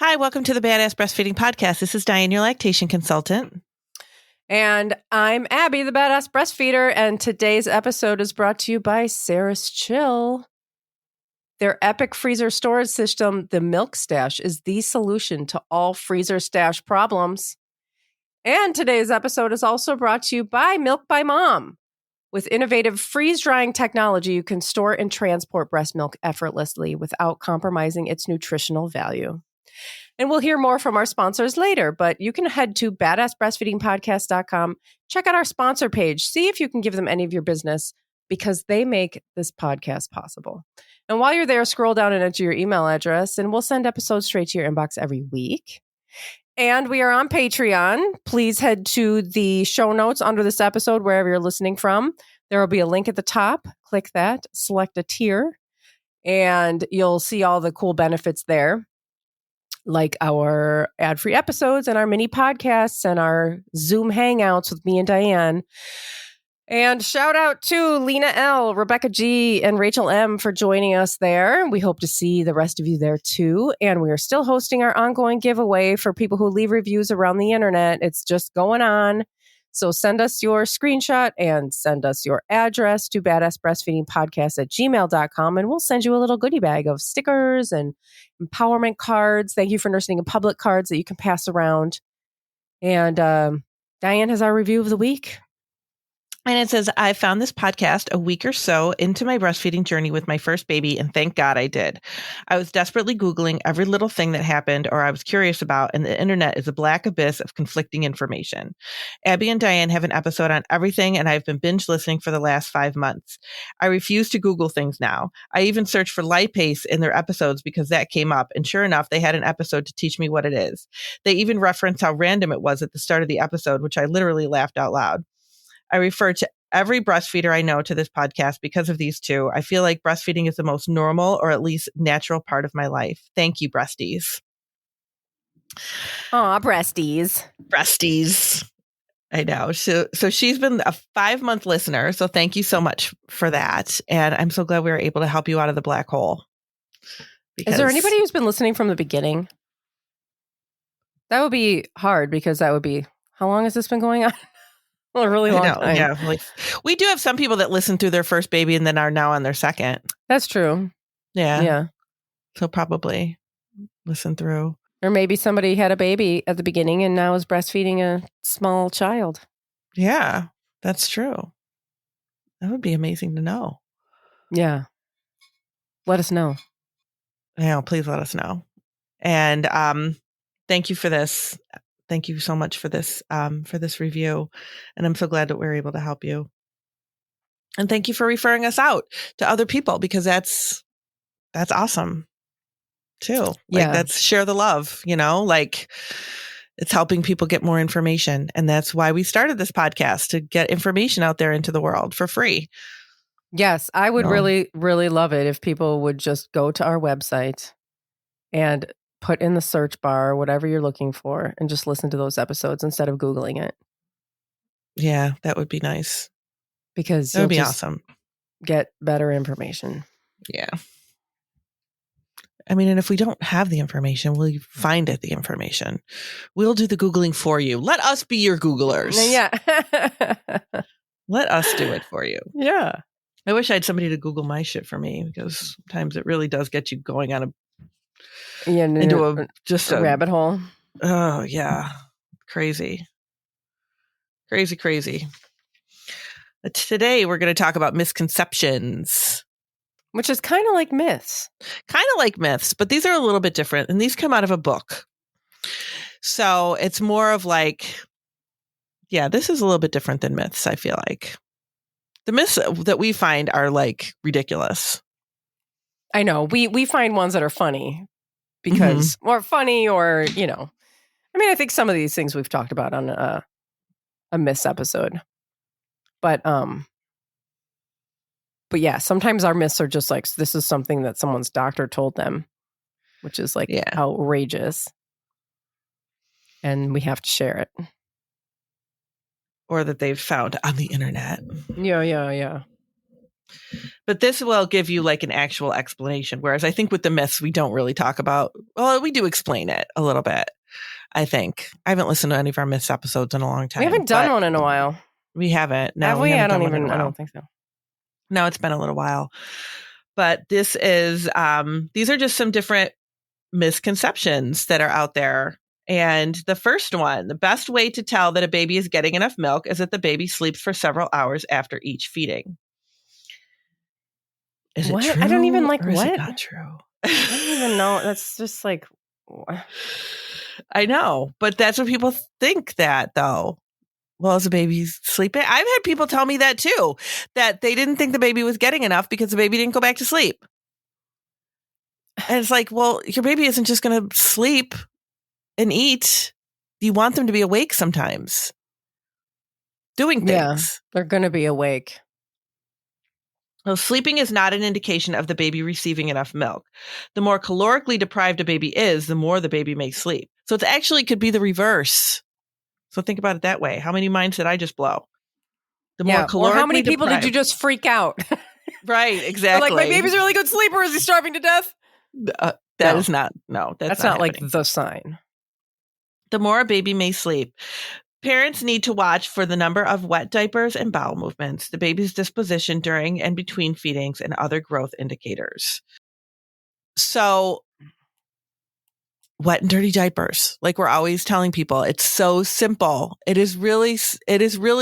Hi, welcome to the Badass Breastfeeding Podcast. This is Dianne, your lactation consultant. And I'm Abby, the Badass Breastfeeder, and today's episode is brought to you by Sarah's Chill. Their epic freezer storage system, the Milk Stash, is the solution to all freezer stash problems. And today's episode is also brought to you by Milk by Mom. With innovative freeze-drying technology, you can store and transport breast milk effortlessly without compromising its nutritional value. And we'll hear more from our sponsors later, but you can head to badassbreastfeedingpodcast.com, check out our sponsor page, see if you can give them any of your business because they make this podcast possible. And while you're there, scroll down and enter your email address, and we'll send episodes straight to your inbox every week. And we are on Patreon. Please head to the show notes under this episode, wherever you're listening from. There will be a link at the top. Click that, select a tier, and you'll see all the cool benefits there, like our ad-free episodes and our mini podcasts and our Zoom hangouts with me and Dianne. And shout out to Lena L, Rebecca G, and Rachel M for joining us there. We hope to see the rest of you there too. And we are still hosting our ongoing giveaway for people who leave reviews around the internet. It's just going on. So send us your screenshot and send us your address to badassbreastfeedingpodcast@gmail.com, and we'll send you a little goodie bag of stickers and empowerment cards. Thank you for nursing in public cards that you can pass around. And Dianne has our review of the week. And it says, I found this podcast a week or so into my breastfeeding journey with my first baby, and thank God I did. I was desperately Googling every little thing that happened or I was curious about, and the internet is a black abyss of conflicting information. Abby and Dianne have an episode on everything, and I've been binge listening for the last 5 months. I refuse to Google things now. I even searched for lipase in their episodes because that came up, and sure enough, they had an episode to teach me what it is. They even referenced how random it was at the start of the episode, which I literally laughed out loud. I refer to every breastfeeder I know to this podcast because of these two. I feel like breastfeeding is the most normal or at least natural part of my life. Thank you, breasties. Aw, breasties. Breasties. I know. So she's been a 5-month listener. So thank you so much for that. And I'm so glad we were able to help you out of the black hole. Is there anybody who's been listening from the beginning? That would be hard because that would be, how long has this been going on? Well, a really long time. Yeah, like we do have some people that listen through their first baby and then are now on their second. That's true. Yeah. So probably listen through. Or maybe somebody had a baby at the beginning and now is breastfeeding a small child. Yeah, that's true. That would be amazing to know. Yeah. Let us know. Yeah, please let us know. And thank you for this. Thank you so much for this review. And I'm so glad that we're able to help you. And thank you for referring us out to other people because that's awesome too. Like that's share the love, like it's helping people get more information. And that's why we started this podcast, to get information out there into the world for free. Yes, I would really, really love it if people would just go to our website and put in the search bar, whatever you're looking for, and just listen to those episodes instead of Googling it. Yeah, that would be nice. Because that would be awesome. Get better information. Yeah. I mean, and if we don't have the information, we'll find the information. We'll do the Googling for you. Let us be your Googlers. Yeah. Let us do it for you. Yeah. I wish I had somebody to Google my shit for me because sometimes it really does get you going on into a rabbit hole. Oh yeah. Crazy. Today we're going to talk about misconceptions, which is kind of like myths. But these are a little bit different, and these come out of a book. So it's more of like, this is a little bit different than myths, I feel like. The myths that we find are like ridiculous. I know. We find ones that are funny because, or funny, or, I mean, I think some of these things we've talked about on a myths episode. But yeah, sometimes our myths are just like, this is something that someone's doctor told them, which is like outrageous. And we have to share it. Or that they've found on the internet. Yeah. But this will give you like an actual explanation. Whereas I think with the myths, we don't really talk about, well, we do explain it a little bit. I think I haven't listened to any of our myths episodes in a long time. We haven't done one in a while. We haven't. No, Have we? I haven't don't think so. No, it's been a little while. But this is, these are just some different misconceptions that are out there. And the first one, the best way to tell that a baby is getting enough milk is that the baby sleeps for several hours after each feeding. Is it true? I don't even like or is what? it not true? I don't even know. That's just like, I know, but that's what people think that though. Well, is the baby sleeping? I've had people tell me that too, that they didn't think the baby was getting enough because the baby didn't go back to sleep. And it's like, well, your baby isn't just going to sleep and eat. You want them to be awake sometimes, doing things. Yeah, they're going to be awake. Well, sleeping is not an indication of the baby receiving enough milk. The more calorically deprived a baby is, the more the baby may sleep. So it actually could be the reverse. So think about it that way. How many minds did I just blow? The more calorically or how many people deprived. did you just freak out? Right, exactly. Like, my baby's a really good sleeper. Is he starving to death? That is not, no. That's not like the sign. The more a baby may sleep. Parents need to watch for the number of wet diapers and bowel movements, the baby's disposition during and between feedings, and other growth indicators. So, wet and dirty diapers, like we're always telling people, it's so simple. It is really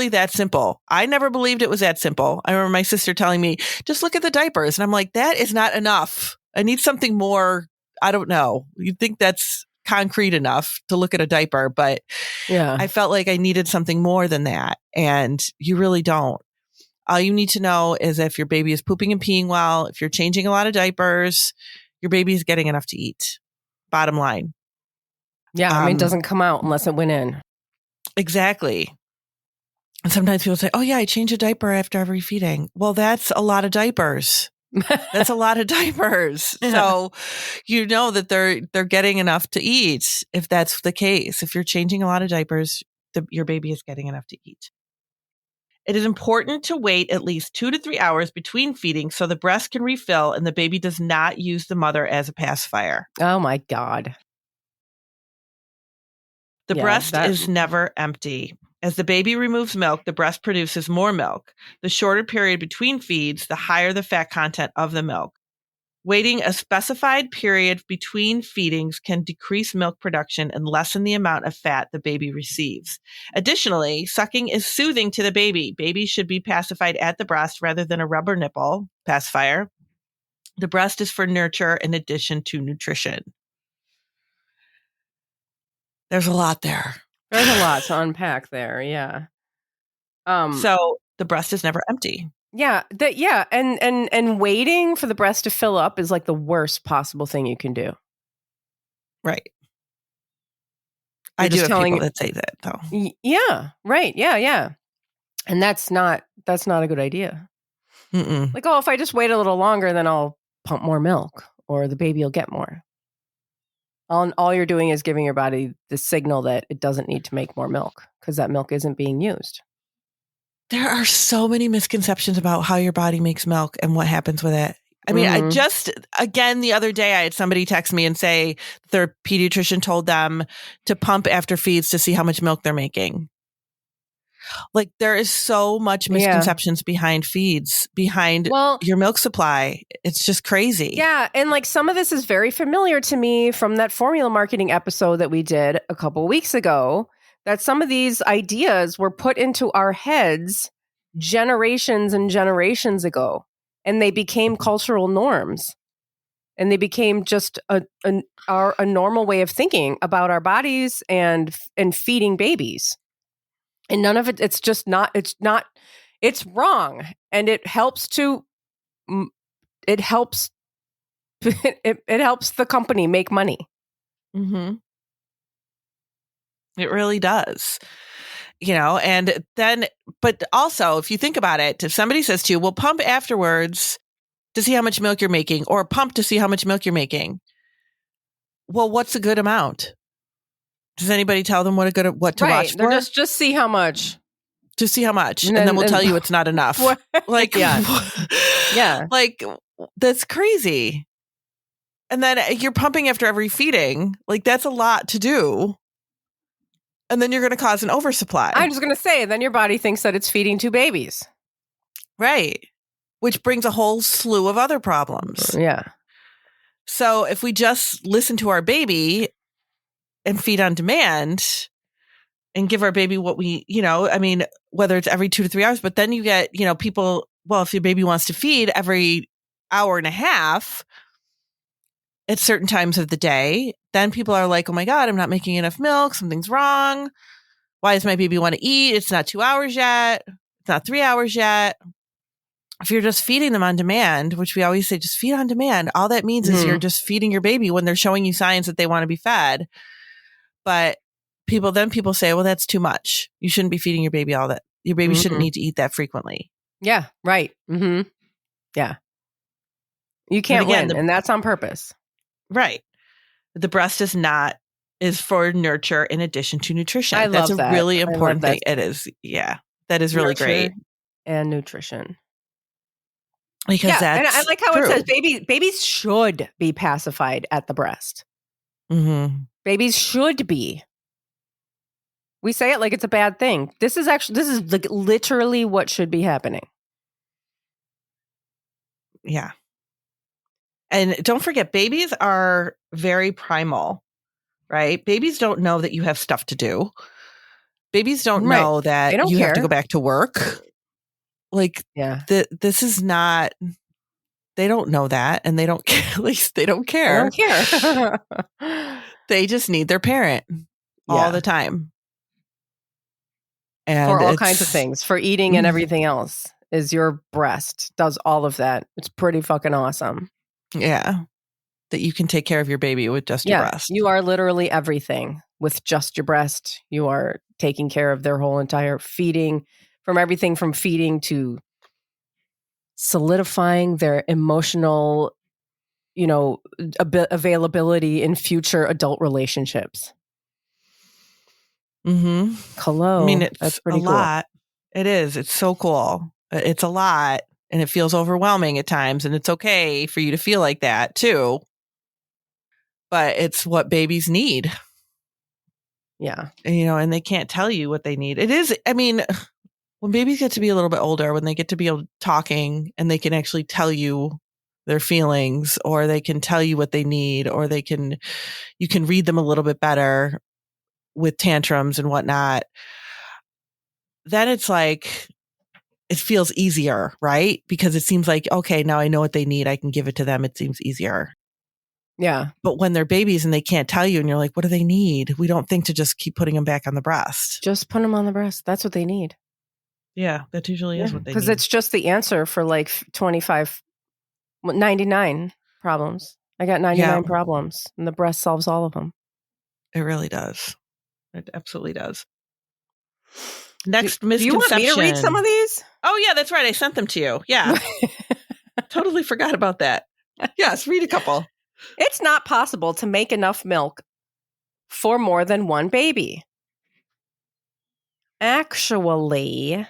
that simple. I never believed it was that simple. I remember my sister telling me, just look at the diapers. And I'm like, that is not enough. I need something more. I don't know. You'd think that's concrete enough to look at a diaper, but yeah, I felt like I needed something more than that. And you really don't. All you need to know is if your baby is pooping and peeing well, if you're changing a lot of diapers, your baby is getting enough to eat. Bottom line. Yeah, I mean, it doesn't come out unless it went in. Exactly. And sometimes people say, oh yeah, I change a diaper after every feeding. Well, that's a lot of diapers. That's a lot of diapers. So you know that they're getting enough to eat if that's the case. If you're changing a lot of diapers, your baby is getting enough to eat. It is important to wait at least 2 to 3 hours between feedings so the breast can refill and the baby does not use the mother as a pacifier. Oh my God. The breast is never empty. As the baby removes milk, the breast produces more milk. The shorter period between feeds, the higher the fat content of the milk. Waiting a specified period between feedings can decrease milk production and lessen the amount of fat the baby receives. Additionally, sucking is soothing to the baby. Babies should be pacified at the breast rather than a rubber nipple pacifier. The breast is for nurture in addition to nutrition. There's a lot there. There's a lot to unpack there. Yeah. So the breast is never empty. Yeah. And waiting for the breast to fill up is like the worst possible thing you can do. Right. I do have people that say that though. Yeah. Right. Yeah. And that's not a good idea. Mm-mm. Like, oh, if I just wait a little longer, then I'll pump more milk or the baby will get more. All you're doing is giving your body the signal that it doesn't need to make more milk because that milk isn't being used. There are so many misconceptions about how your body makes milk and what happens with it. I mean, I just, again, the other day, I had somebody text me and say their pediatrician told them to pump after feeds to see how much milk they're making. Like, there is so much misconceptions behind feeds, behind your milk supply. It's just crazy. Yeah. And like some of this is very familiar to me from that formula marketing episode that we did a couple weeks ago, that some of these ideas were put into our heads generations and generations ago, and they became cultural norms. And they became just a normal way of thinking about our bodies and feeding babies. And none of it, it's wrong. And it helps it helps the company make money. Mm-hmm. It really does. You know, and then, but also if you think about it, if somebody says to you, well, pump afterwards to see how much milk you're making, or pump to see how much milk you're making. Well, what's a good amount? Does anybody tell them what to watch for? Just see how much. to see how much. And then we'll tell you it's not enough. Like, yeah. Like, that's crazy. And then you're pumping after every feeding. Like, that's a lot to do. And then you're going to cause an oversupply. I'm just going to say, then your body thinks that it's feeding 2 babies. Right. Which brings a whole slew of other problems. Yeah. So if we just listen to our baby and feed on demand and give our baby what we, I mean, whether it's every 2 to 3 hours, but then you get, people, well, if your baby wants to feed every hour and a half at certain times of the day, then people are like, oh my God, I'm not making enough milk. Something's wrong. Why does my baby want to eat? It's not 2 hours yet. It's not 3 hours yet. If you're just feeding them on demand, which we always say, just feed on demand, all that means is you're just feeding your baby when they're showing you signs that they want to be fed. But people say, well, that's too much. You shouldn't be feeding your baby all that. Your baby shouldn't need to eat that frequently. Yeah, right. Mm-hmm. Yeah. You can't win, and that's on purpose. Right. The breast is for nurture in addition to nutrition. That's a really important thing. It is. Yeah. That is really great. And nutrition. Because that's and I like how true. it says babies should be pacified at the breast. Mm-hmm. Babies should be. We say it like it's a bad thing. This is like literally what should be happening. Yeah. And don't forget, babies are very primal, right? Babies don't know that you have stuff to do. Babies don't know that you have to go back to work. Like, this is not, they don't know that. And they don't care. At least they don't care. They don't care. They just need their parent all the time. And for all kinds of things, for eating and everything else, is your breast does all of that. It's pretty fucking awesome. Yeah. That you can take care of your baby with just your breast. You are literally everything with just your breast. You are taking care of their whole entire feeding, from everything from feeding to solidifying their emotional, availability in future adult relationships. Mm-hmm. Hello. I mean, it's that's pretty a lot. It is. It's so cool. It's a lot. And it feels overwhelming at times. And it's okay for you to feel like that too. But it's what babies need. Yeah. And, and they can't tell you what they need. It is, I mean, when babies get to be a little bit older, when they get to be talking and they can actually tell you their feelings, or they can tell you what they need, or you can read them a little bit better with tantrums and whatnot, then it's like, it feels easier, right? Because it seems like, okay, now I know what they need. I can give it to them. It seems easier. Yeah. But when they're babies and they can't tell you and you're like, what do they need? We don't think to just keep putting them back on the breast. Just put them on the breast. That's what they need. Yeah, that usually is what they need. Because it's just the answer for like 99 problems. I got 99 problems, and the breast solves all of them. It really does. It absolutely does. Next misconception. Do you want me to read some of these? Oh, yeah, that's right. I sent them to you. Yeah. Totally forgot about that. Yes, read a couple. It's not possible to make enough milk for more than one baby. Actually,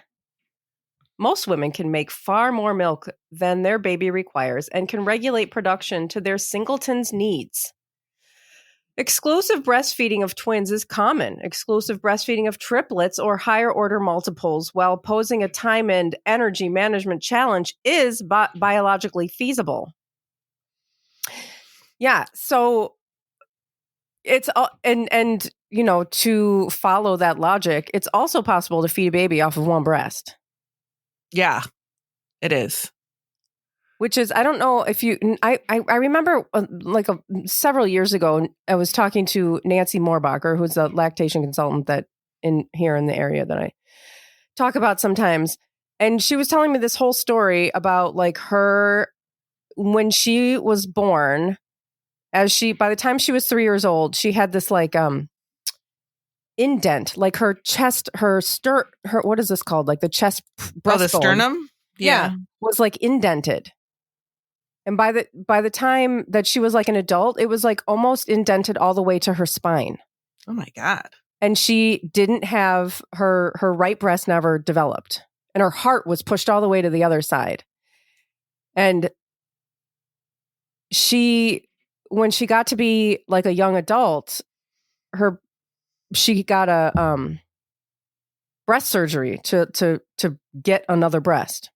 most women can make far more milk than their baby requires and can regulate production to their singleton's needs. Exclusive breastfeeding of twins is common. Exclusive breastfeeding of triplets or higher order multiples, while posing a time and energy management challenge, is biologically feasible. Yeah, so it's and to follow that logic, it's also possible to feed a baby off of one breast. Yeah, it is. Which is, I don't know if I remember several years ago, I was talking to Nancy Moorbacher, who's a lactation consultant that here in the area that I talk about sometimes. And she was telling me this whole story about like her, when she was born, by the time she was 3 years old, she had this like, indent, like her chest, her what is this called? Like the chest breastbone. The sternum? Yeah. Was like indented. And by the time that she was like an adult, it was like almost indented all the way to her spine. Oh my God. and she didn't have her right breast never developed, and her heart was pushed all the way to the other side. And when she got to be like a young adult, she got a breast surgery to get another breast.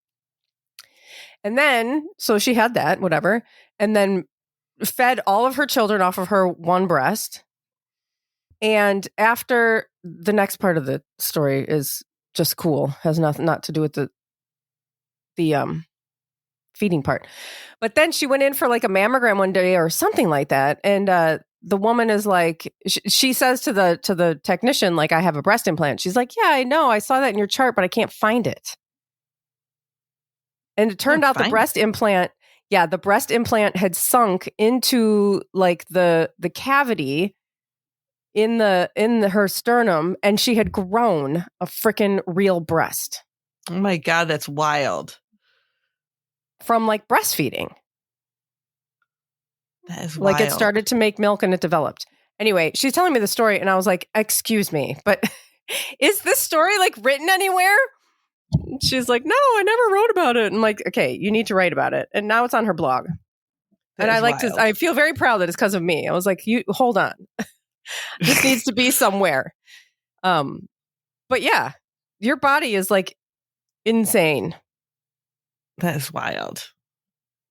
And then, so she had that, whatever, and then fed all of her children off of her one breast. And after, the next part of the story is just cool, has not to do with the feeding part. But then she went in for like a mammogram one day or something like that, and the woman is like, she says to the technician, like, I have a breast implant. She's like, yeah, I know, I saw that in your chart, but I can't find it. And it turned out the breast implant had sunk into like the cavity in her sternum, and she had grown a freaking real breast. Oh my God, that's wild. From like breastfeeding. That is wild. Like, it started to make milk and it developed. Anyway, she's telling me the story and I was like, excuse me, but is this story like written anywhere? She's like, no, I never wrote about it. I'm like, okay, you need to write about it. And now it's on her blog. And I feel very proud that it's because of me. I was like, you hold on. This needs to be somewhere. But yeah, your body is like insane. That is wild.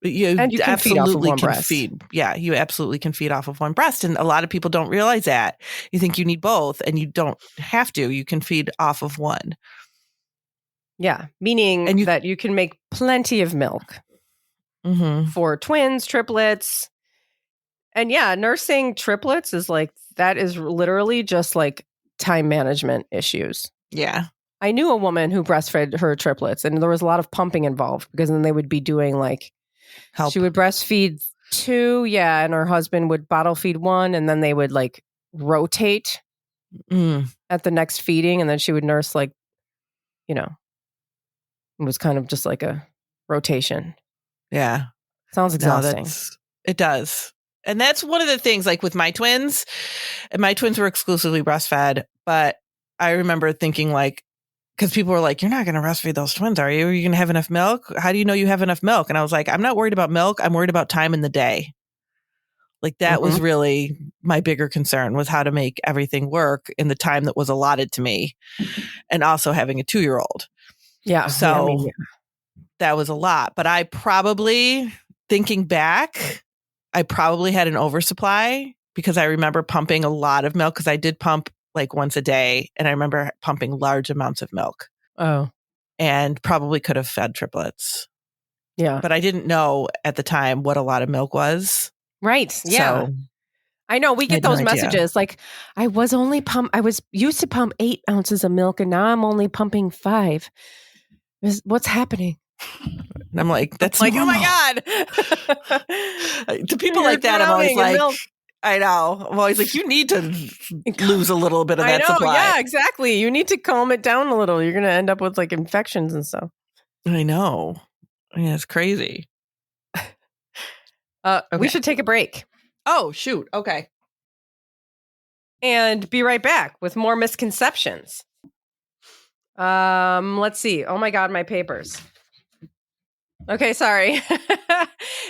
You can absolutely feed off of one breast. Yeah, you absolutely can feed off of one breast. And a lot of people don't realize that. You think you need both, and you don't have to. You can feed off of one. Yeah, meaning that you can make plenty of milk for twins, triplets. And yeah, nursing triplets is like, that is literally just like time management issues. Yeah. I knew a woman who breastfed her triplets, and there was a lot of pumping involved, because then they would be doing like, help. She would breastfeed 2, and her husband would bottle feed 1, and then they would like rotate at the next feeding, and then she would nurse, like, it was kind of just like a rotation. Yeah. Sounds exhausting. No, it does. And that's one of the things, like with my twins, and my twins were exclusively breastfed, but I remember thinking, like, because people were like, you're not going to breastfeed those twins, are you? Are you going to have enough milk? How do you know you have enough milk? And I was like, I'm not worried about milk. I'm worried about time in the day. Like, that was really my bigger concern, was how to make everything work in the time that was allotted to me, and also having a 2-year-old. Yeah. So that was a lot. But I probably, thinking back, I probably had an oversupply, because I remember pumping a lot of milk, because I did pump like once a day, and I remember pumping large amounts of milk. Oh. And probably could have fed triplets. Yeah. But I didn't know at the time what a lot of milk was. Right. Yeah. So, I know, we get those messages like, I was used to pump 8 ounces of milk, and now I'm only pumping 5. What's happening? And I'm like, that's like, normal. Oh my God. To people like that, I'm always like, I know. I'm always like, you need to lose a little bit of that supply. Yeah, exactly. You need to calm it down a little. You're going to end up with like infections and stuff. I know. Yeah, it's crazy. Okay. We should take a break. Oh, shoot. Okay. And be right back with more misconceptions. Let's see. Oh my God, my papers. Okay, sorry.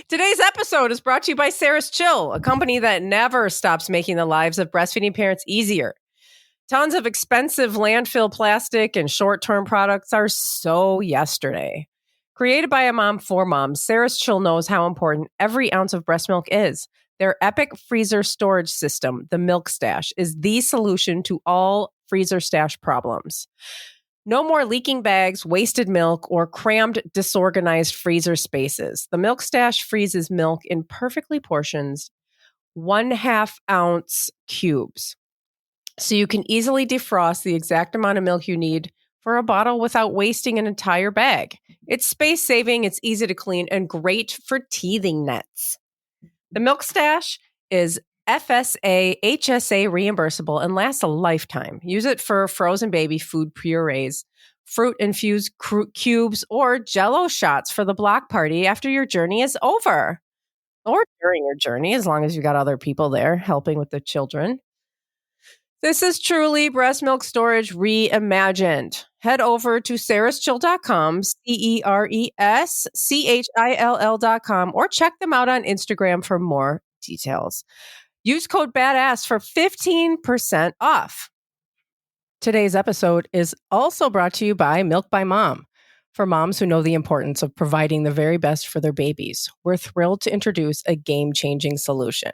Today's episode is brought to you by Sarah's Chill, a company that never stops making the lives of breastfeeding parents easier. Tons of expensive landfill plastic and short-term products are so yesterday. Created by a mom for moms, Sarah's Chill knows how important every ounce of breast milk is. Their epic freezer storage system, the Milk Stash, is the solution to all freezer stash problems. No more leaking bags, wasted milk, or crammed, disorganized freezer spaces. The Milk Stash freezes milk in perfectly portioned 1/2 ounce cubes. So you can easily defrost the exact amount of milk you need for a bottle without wasting an entire bag. It's space saving, it's easy to clean, and great for teething nets. The Milk Stash is FSA, HSA reimbursable and lasts a lifetime. Use it for frozen baby food purees, fruit infused cubes, or Jell-O shots for the block party after your journey is over. Or during your journey, as long as you got other people there helping with the children. This is truly breast milk storage reimagined. Head over to sarahschill.com, CERESCHILL.com, or check them out on Instagram for more details. Use code BADASS for 15% off. Today's episode is also brought to you by Milk by Mom. For moms who know the importance of providing the very best for their babies, we're thrilled to introduce a game-changing solution.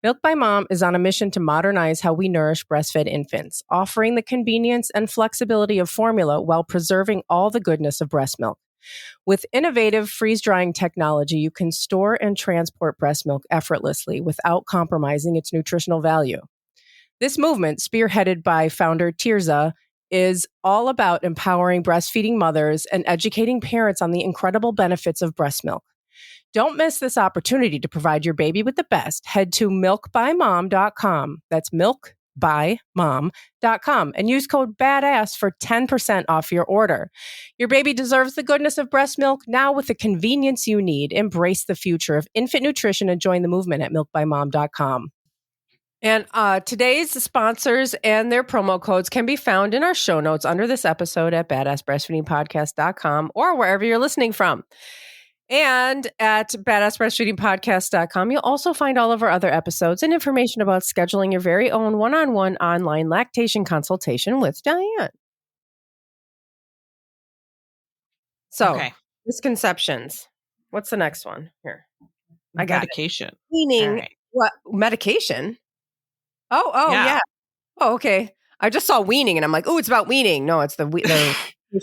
Milk by Mom is on a mission to modernize how we nourish breastfed infants, offering the convenience and flexibility of formula while preserving all the goodness of breast milk. With innovative freeze-drying technology, you can store and transport breast milk effortlessly without compromising its nutritional value. This movement, spearheaded by founder Tirza, is all about empowering breastfeeding mothers and educating parents on the incredible benefits of breast milk. Don't miss this opportunity to provide your baby with the best. Head to milkbymom.com. That's milkbymom.com and use code BADASS for 10% off your order. Your baby deserves the goodness of breast milk now with the convenience you need. Embrace the future of infant nutrition and join the movement at milkbymom.com. And today's sponsors and their promo codes can be found in our show notes under this episode at badassbreastfeedingpodcast.com or wherever you're listening from. And at badassbreastfeedingpodcast.com, you'll also find all of our other episodes and information about scheduling your very own one-on-one online lactation consultation with Dianne. So, misconceptions. What's the next one? Here. I got medication. Weaning. Right. What? Medication? Oh, yeah. Oh, okay. I just saw weaning and I'm like, oh, it's about weaning. No, it's the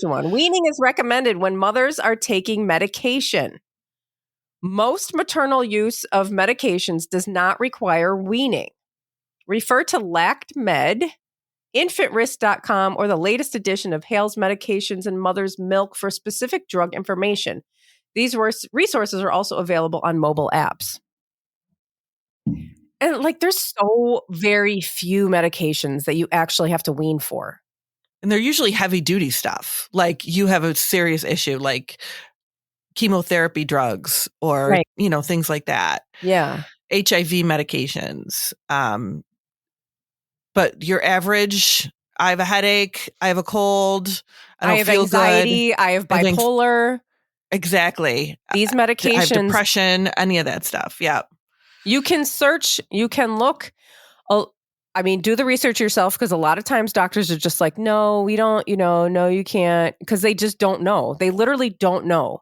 one. Weaning is recommended when mothers are taking medication. Most maternal use of medications does not require weaning. Refer to LactMed, InfantRisk.com, or the latest edition of Hale's Medications and Mother's Milk for specific drug information. These resources are also available on mobile apps. And there's so very few medications that you actually have to wean for. And they're usually heavy duty stuff. Like you have a serious issue like chemotherapy drugs or, things like that. Yeah. HIV medications. But your average, I have a headache, I have a cold, I have anxiety, I have bipolar. Exactly. These medications. I have depression, any of that stuff. Yeah. You can search, you can look. Do the research yourself because a lot of times doctors are just like, no, we don't, no, you can't, because they just don't know. They literally don't know.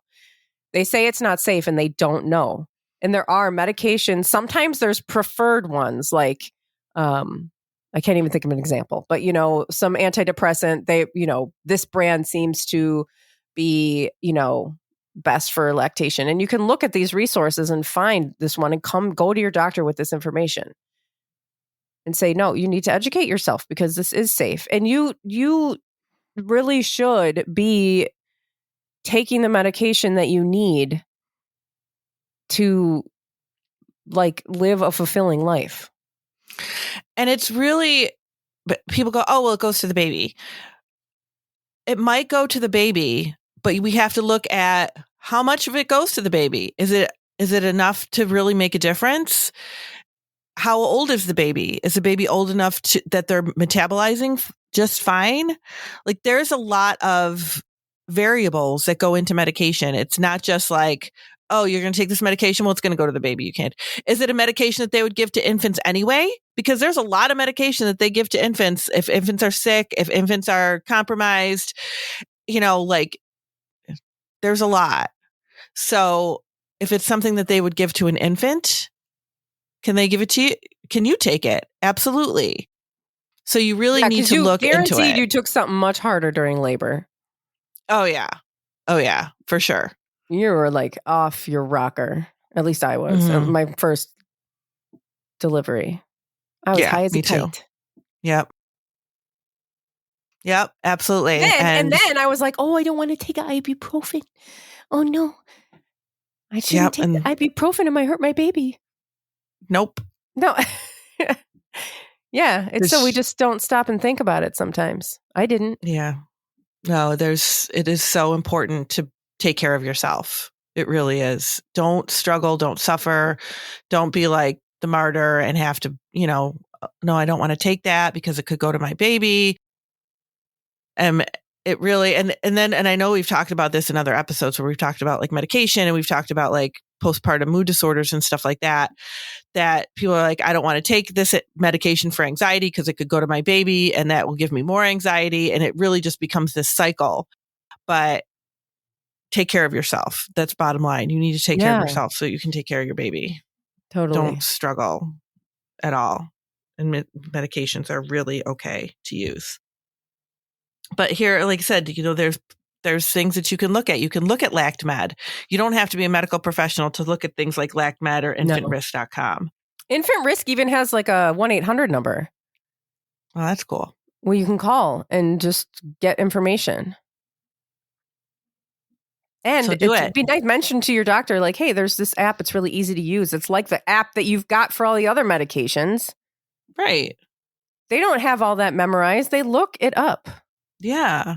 They say it's not safe and they don't know. And there are medications. Sometimes there's preferred ones like, I can't even think of an example, but some antidepressant, this brand seems to be, best for lactation. And you can look at these resources and find this one and go to your doctor with this information and say, no, you need to educate yourself because this is safe. And you really should be taking the medication that you need to live a fulfilling life. And it's really, but people go, oh, well, it goes to the baby. It might go to the baby, but we have to look at how much of it goes to the baby. Is it enough to really make a difference? How old is the baby? Is the baby old enough that they're metabolizing just fine? There's a lot of variables that go into medication. It's not just like, oh, you're going to take this medication. Well, it's going to go to the baby. You can't. Is it a medication that they would give to infants anyway? Because there's a lot of medication that they give to infants. If infants are sick, if infants are compromised, there's a lot. So if it's something that they would give to an infant, can they give it to you? Can you take it? Absolutely. So you really need to look into it. Guaranteed you took something much harder during labor. Oh, yeah. Oh, yeah, for sure. You were off your rocker. At least I was. Mm-hmm. My first delivery. I was high as a kite. Yep. Yep, absolutely. And then I was like, oh, I don't want to take an ibuprofen. Oh, no. I shouldn't take the ibuprofen. It might hurt my baby. Nope. No. Yeah. It's so we just don't stop and think about it sometimes. I didn't. Yeah. No, it is so important to take care of yourself. It really is. Don't struggle. Don't suffer. Don't be like the martyr and have to, no, I don't want to take that because it could go to my baby. It really, and I know we've talked about this in other episodes where we've talked about like medication and we've talked about like postpartum mood disorders and stuff like that people are like, I don't want to take this medication for anxiety because it could go to my baby and that will give me more anxiety. And it really just becomes this cycle. But take care of yourself. That's bottom line. You need to take care of yourself so you can take care of your baby. Totally. Don't struggle at all. And medications are really okay to use. But here, like I said, there's things that you can look at. You can look at LactMed. You don't have to be a medical professional to look at things like LactMed or InfantRisk.com. Infant Risk even has like a 1-800 number. Well, that's cool. Well, you can call and just get information. And it'd be nice to mention to your doctor, like, hey, there's this app. It's really easy to use. It's like the app that you've got for all the other medications. Right. They don't have all that memorized. They look it up. Yeah.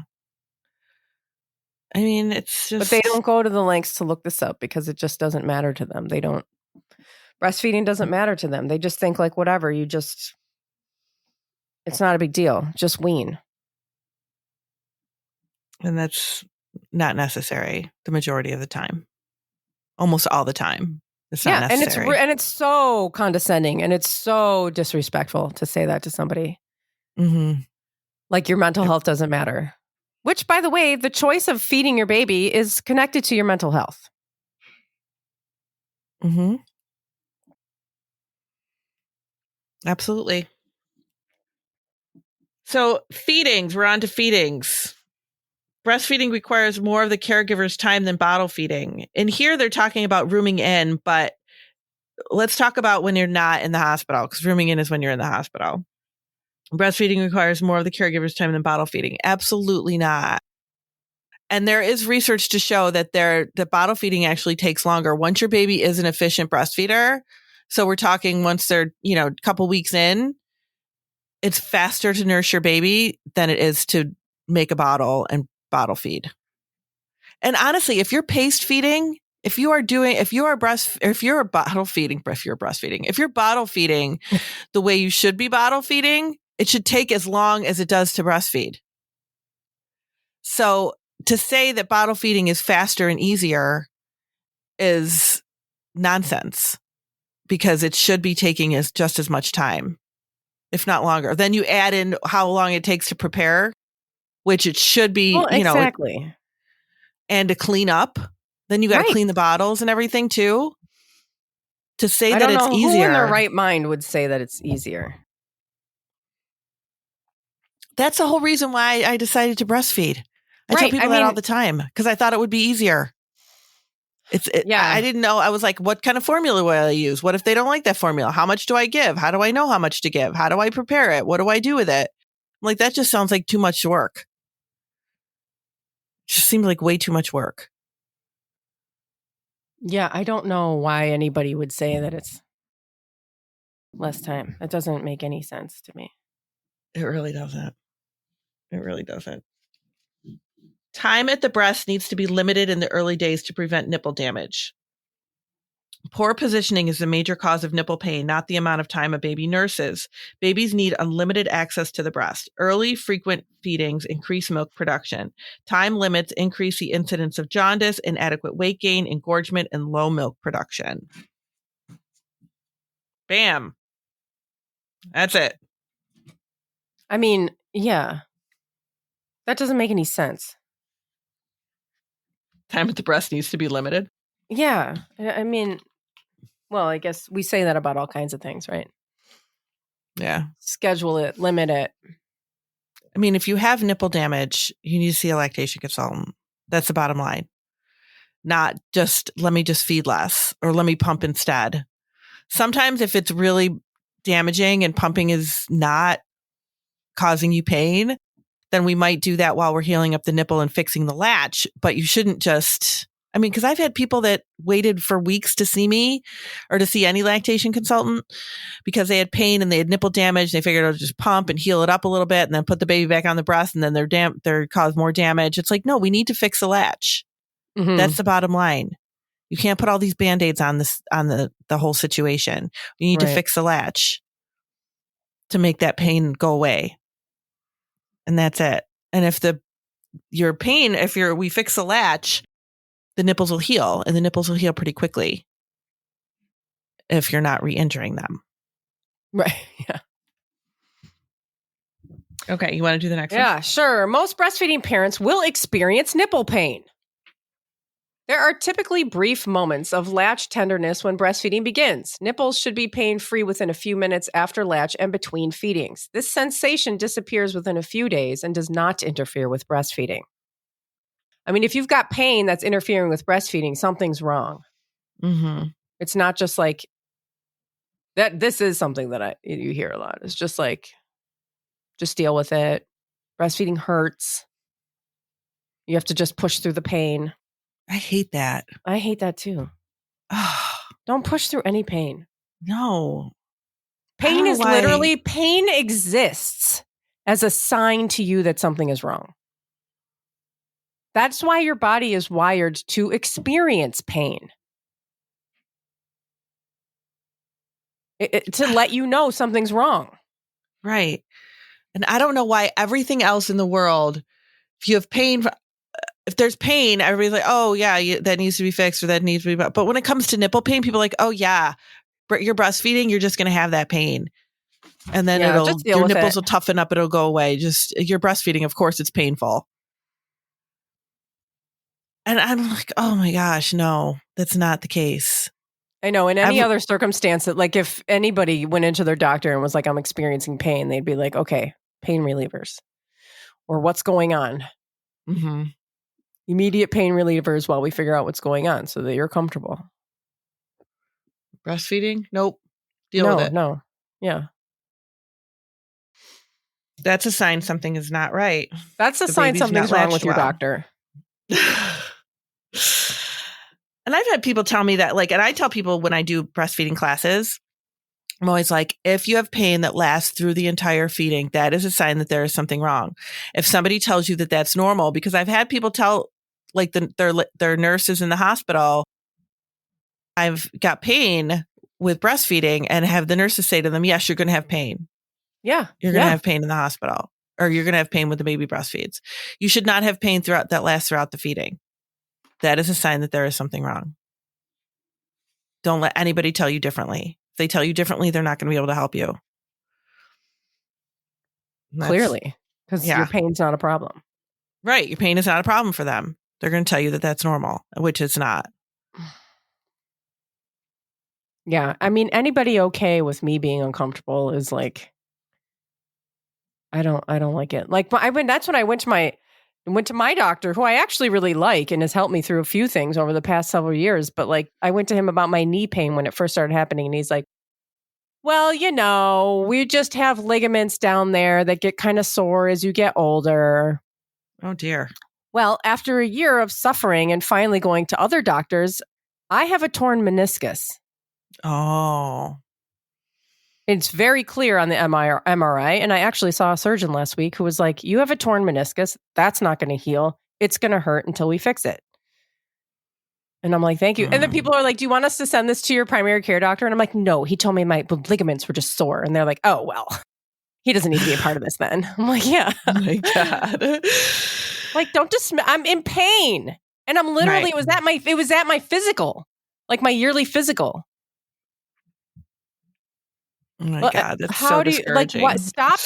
I mean, it's just... But they don't go to the lengths to look this up because it just doesn't matter to them. They don't... Breastfeeding doesn't matter to them. They just think like, whatever, it's not a big deal. Just wean. And that's not necessary the majority of the time. Almost all the time. It's not necessary. And it's so condescending and it's so disrespectful to say that to somebody. Mm-hmm. Like your mental health doesn't matter. Which, by the way, the choice of feeding your baby is connected to your mental health. Mm-hmm. Absolutely. So feedings, we're on to feedings. Breastfeeding requires more of the caregiver's time than bottle feeding. And here they're talking about rooming in, but let's talk about when you're not in the hospital, because rooming in is when you're in the hospital. Breastfeeding requires more of the caregiver's time than bottle feeding. Absolutely not. And there is research to show that the bottle feeding actually takes longer. Once your baby is an efficient breastfeeder, so we're talking once they're, a couple weeks in, it's faster to nurse your baby than it is to make a bottle and bottle feed. And honestly, if you're bottle feeding, if you're bottle feeding the way you should be bottle feeding, it should take as long as it does to breastfeed. So to say that bottle feeding is faster and easier is nonsense, because it should be taking just as much time, if not longer. Then you add in how long it takes to prepare, which it should be, exactly. And to clean up. Then you got to clean the bottles and everything too. To say that it's easier. Who in their right mind would say that it's easier? That's the whole reason why I decided to breastfeed. I tell people that all the time because I thought it would be easier. I didn't know. I was like, what kind of formula will I use? What if they don't like that formula? How much do I give? How do I know how much to give? How do I prepare it? What do I do with it? I'm like, that just sounds like too much work. It just seems like way too much work. Yeah, I don't know why anybody would say that it's less time. It doesn't make any sense to me. It really doesn't. It really doesn't. Time at the breast needs to be limited in the early days to prevent nipple damage. Poor positioning is the major cause of nipple pain, not the amount of time a baby nurses. Babies need unlimited access to the breast. Early, frequent feedings increase milk production. Time limits increase the incidence of jaundice, inadequate weight gain, engorgement, and low milk production. Bam. That's it. I mean, yeah. That doesn't make any sense. Time at the breast needs to be limited? Yeah. I mean, well, I guess we say that about all kinds of things, right? Yeah. Schedule it, limit it. I mean, if you have nipple damage, you need to see a lactation consultant. That's the bottom line. Not just, let me just feed less or let me pump instead. Sometimes if it's really damaging and pumping is not causing you pain, then we might do that while we're healing up the nipple and fixing the latch. But you shouldn't just, because I've had people that waited for weeks to see me or to see any lactation consultant because they had pain and they had nipple damage. They figured I'll just pump and heal it up a little bit and then put the baby back on the breast and then they're cause more damage. It's like, no, we need to fix the latch. Mm-hmm. That's the bottom line. You can't put all these Band-Aids on the whole situation. You need to fix the latch. to make that pain go away. And that's it. And if your pain, we fix the latch, the nipples will heal, and the nipples will heal pretty quickly if you're not re-injuring them. Right. Yeah. Okay. You want to do the next one? Yeah, sure. Most breastfeeding parents will experience nipple pain. There are typically brief moments of latch tenderness when breastfeeding begins. Nipples should be pain-free within a few minutes after latch and between feedings. This sensation disappears within a few days and does not interfere with breastfeeding. I mean, if you've got pain that's interfering with breastfeeding, something's wrong. Mm-hmm. It's not just like that. This is something that you hear a lot. It's just like, just deal with it. Breastfeeding hurts. You have to just push through the pain. I hate that. I hate that too. Don't push through any pain. No. Pain exists as a sign to you that something is wrong. That's why your body is wired to experience pain. To let you know something's wrong. Right. And I don't know why everything else in the world, if you have pain, if there's pain, everybody's like, oh yeah, that needs to be fixed or that needs to be. But when it comes to nipple pain, people are like, oh yeah, you're breastfeeding, you're just going to have that pain. And then your nipples will toughen up. It'll go away. Just you're breastfeeding. Of course it's painful. And I'm like, oh my gosh, no, that's not the case. I know. In any other circumstance, that like if anybody went into their doctor and was like, I'm experiencing pain, they'd be like, okay, pain relievers or what's going on. Mm-hmm. Immediate pain relievers while we figure out what's going on so that you're comfortable. Breastfeeding? Nope. Deal with it. No. Yeah. That's a sign something is not right. That's a sign something's wrong with your doctor. And I've had people tell me that, like, and I tell people when I do breastfeeding classes, I'm always like, if you have pain that lasts through the entire feeding, that is a sign that there is something wrong. If somebody tells you that that's normal, because I've had people tell, like, their nurses in the hospital, I've got pain with breastfeeding, and have the nurses say to them, yes, you're going to have pain. Yeah. You're going to have pain in the hospital, or you're going to have pain when the baby breastfeeds. You should not have pain that lasts throughout the feeding. That is a sign that there is something wrong. Don't let anybody tell you differently. If they tell you differently, they're not going to be able to help you. Clearly, because your pain's not a problem. Right. Your pain is not a problem for them. They're going to tell you that that's normal, which it's not. Yeah. I mean, anybody okay with me being uncomfortable is like, I don't like it. Like, that's when I went to my doctor, who I actually really like and has helped me through a few things over the past several years. But like, I went to him about my knee pain when it first started happening. And he's like, well, we just have ligaments down there that get kind of sore as you get older. Oh, dear. Well, after a year of suffering and finally going to other doctors, I have a torn meniscus. Oh. It's very clear on the MRI. And I actually saw a surgeon last week who was like, you have a torn meniscus. That's not going to heal. It's going to hurt until we fix it. And I'm like, thank you. And then people are like, do you want us to send this to your primary care doctor? And I'm like, no, he told me my ligaments were just sore. And they're like, oh, well, he doesn't need to be a part of this then. I'm like, yeah. Oh my God. Like, don't I'm in pain. And I'm literally, right. it was at my physical, like my yearly physical. Oh my God, that's so discouraging. What? Stop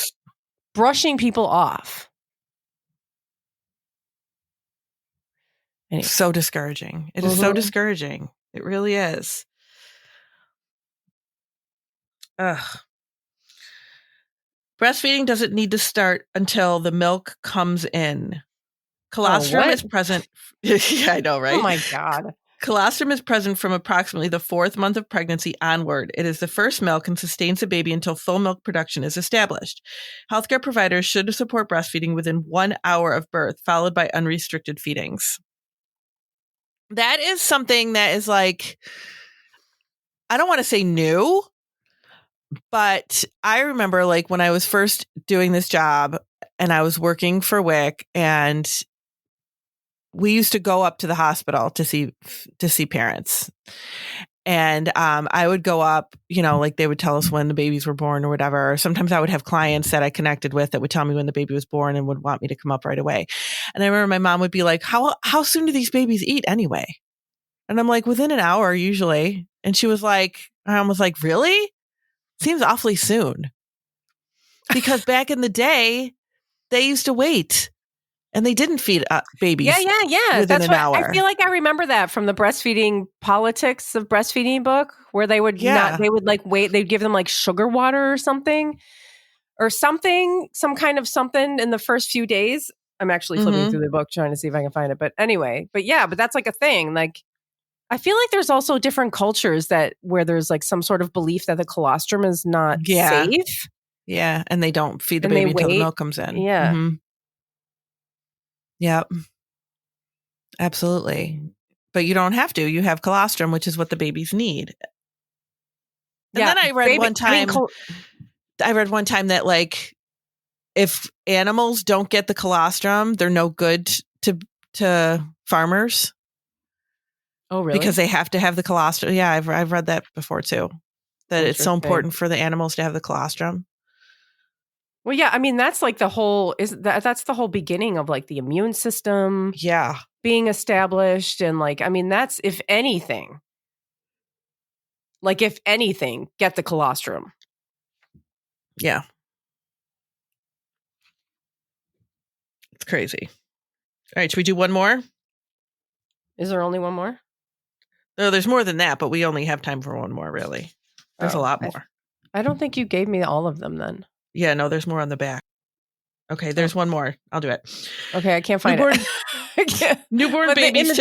brushing people off. Anyway. So discouraging. It is so discouraging. It really is. Ugh. Breastfeeding doesn't need to start until the milk comes in. Colostrum is present. Yeah, I know, right? Oh my God. Colostrum is present from approximately the 4th month of pregnancy onward. It is the first milk and sustains the baby until full milk production is established. Healthcare providers should support breastfeeding within 1 hour of birth, followed by unrestricted feedings. That is something that is like, I don't want to say new, but I remember like when I was first doing this job and I was working for WIC, and we used to go up to the hospital to see parents. And I would go up, like they would tell us when the babies were born or whatever. Or sometimes I would have clients that I connected with that would tell me when the baby was born and would want me to come up right away. And I remember my mom would be like, how soon do these babies eat anyway? And I'm like, within an hour usually. And she was like, I was like, really? Seems awfully soon. Because back in the day, they used to wait. And they didn't feed babies. Yeah. Within an hour. I feel like I remember that from the breastfeeding politics of breastfeeding book, where they would they would like wait. They'd give them like sugar water or something, some kind of something in the first few days. I'm actually flipping through the book trying to see if I can find it. But anyway, but that's like a thing. Like, I feel like there's also different cultures where there's like some sort of belief that the colostrum is not safe. Yeah, and they don't feed the baby until the milk comes in. Yeah. Mm-hmm. Yep. Absolutely. But you don't have to. You have colostrum, which is what the babies need. And then I read one time that like if animals don't get the colostrum, they're no good to farmers. Oh, really? Because they have to have the colostrum. Yeah, I've read that before too. That it's so important for the animals to have the colostrum. Well, yeah, I mean that's like that's the whole beginning of like the immune system. Yeah. Being established, and like, I mean, that's if anything, get the colostrum. Yeah. It's crazy. All right, should we do one more? Is there only one more? No, there's more than that, but we only have time for one more, really. There's a lot more. I don't think you gave me all of them then. Yeah, no, there's more on the back. Okay, there's one more. I'll do it. Okay, I can't find it. Newborn babies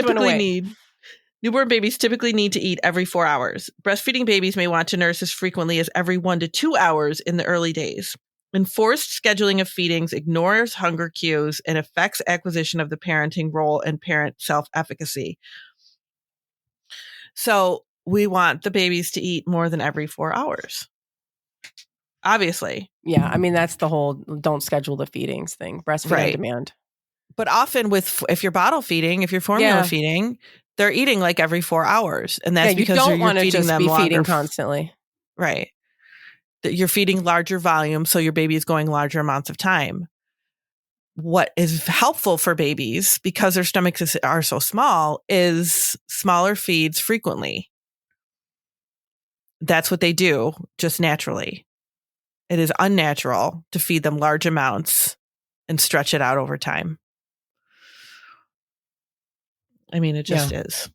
typically need to eat every 4 hours. Breastfeeding babies may want to nurse as frequently as every 1 to 2 hours in the early days. Enforced scheduling of feedings ignores hunger cues and affects acquisition of the parenting role and parent self-efficacy. So we want the babies to eat more than every 4 hours. Obviously. Yeah, I mean, that's the whole don't schedule the feedings thing. Breastfeed on demand. But often if you're bottle feeding, if you're formula feeding, they're eating like every 4 hours. And that's because you don't want to just be feeding constantly. Right. You're feeding larger volume, so your baby is going larger amounts of time. What is helpful for babies, because their stomachs are so small, is smaller feeds frequently. That's what they do just naturally. It is unnatural to feed them large amounts and stretch it out over time. I mean, it just is.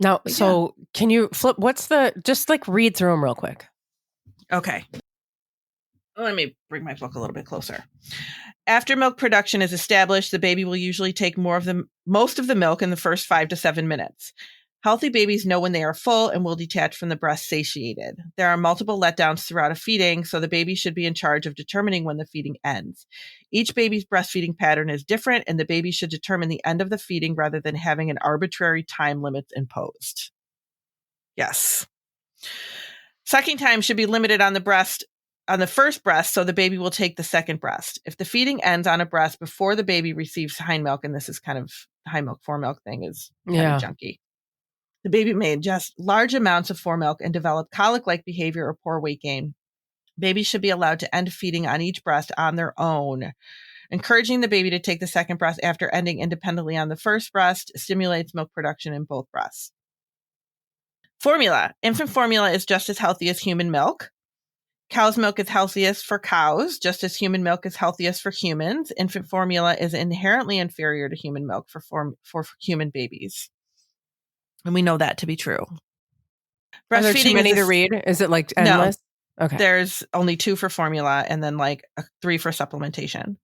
Now, so can you flip? Just like read through them real quick. Okay. Let me bring my book a little bit closer. After milk production is established, the baby will usually take most of the milk in the first 5 to 7 minutes. Healthy babies know when they are full and will detach from the breast satiated. There are multiple letdowns throughout a feeding, so the baby should be in charge of determining when the feeding ends. Each baby's breastfeeding pattern is different, and the baby should determine the end of the feeding rather than having an arbitrary time limit imposed. Yes. Sucking time should be limited on the first breast, so the baby will take the second breast. If the feeding ends on a breast before the baby receives hind milk, and this is kind of high milk, foremilk thing is kind of junky. The baby may ingest large amounts of foremilk and develop colic-like behavior or poor weight gain. Babies should be allowed to end feeding on each breast on their own. Encouraging the baby to take the second breast after ending independently on the first breast stimulates milk production in both breasts. Formula. Infant formula is just as healthy as human milk. Cow's milk is healthiest for cows, just as human milk is healthiest for humans. Infant formula is inherently inferior to human milk for human babies. And we know that to be true. Are there too many to read? Is it like endless? No. Okay. There's only 2 for formula and then like 3 for supplementation.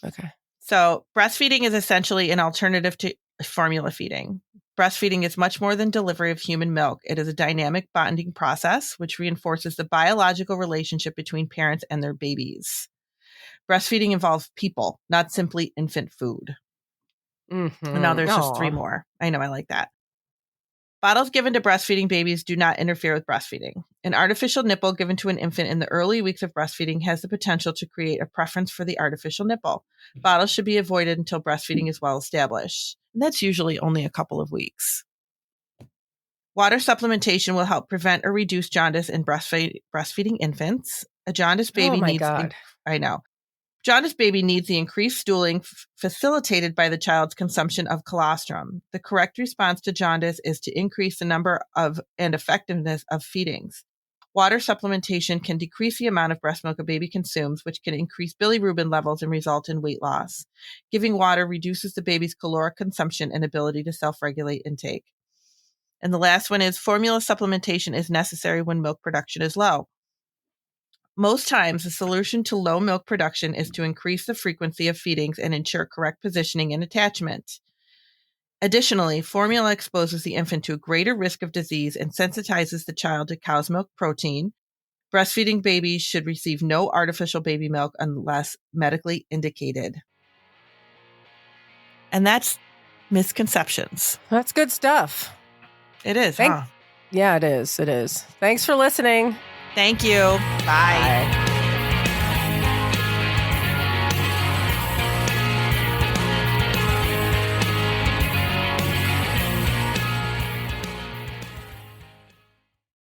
Okay. So breastfeeding is essentially an alternative to formula feeding. Breastfeeding is much more than delivery of human milk. It is a dynamic bonding process which reinforces the biological relationship between parents and their babies. Breastfeeding involves people, not simply infant food. Mm-hmm. And now there's just 3 more. I know, I like that. Bottles given to breastfeeding babies do not interfere with breastfeeding. An artificial nipple given to an infant in the early weeks of breastfeeding has the potential to create a preference for the artificial nipple. Bottles should be avoided until breastfeeding is well established. And that's usually only a couple of weeks. Water supplementation will help prevent or reduce jaundice in breastfeeding infants. A jaundiced baby Jaundiced baby needs the increased stooling facilitated by the child's consumption of colostrum. The correct response to jaundice is to increase the number of and effectiveness of feedings. Water supplementation can decrease the amount of breast milk a baby consumes, which can increase bilirubin levels and result in weight loss. Giving water reduces the baby's caloric consumption and ability to self-regulate intake. And the last one is formula supplementation is necessary when milk production is low. Most times, the solution to low milk production is to increase the frequency of feedings and ensure correct positioning and attachment. Additionally, formula exposes the infant to a greater risk of disease and sensitizes the child to cow's milk protein. Breastfeeding babies should receive no artificial baby milk unless medically indicated. And that's misconceptions. That's good stuff. It is, huh? Yeah, it is. It is. Thanks for listening. Thank you. Bye.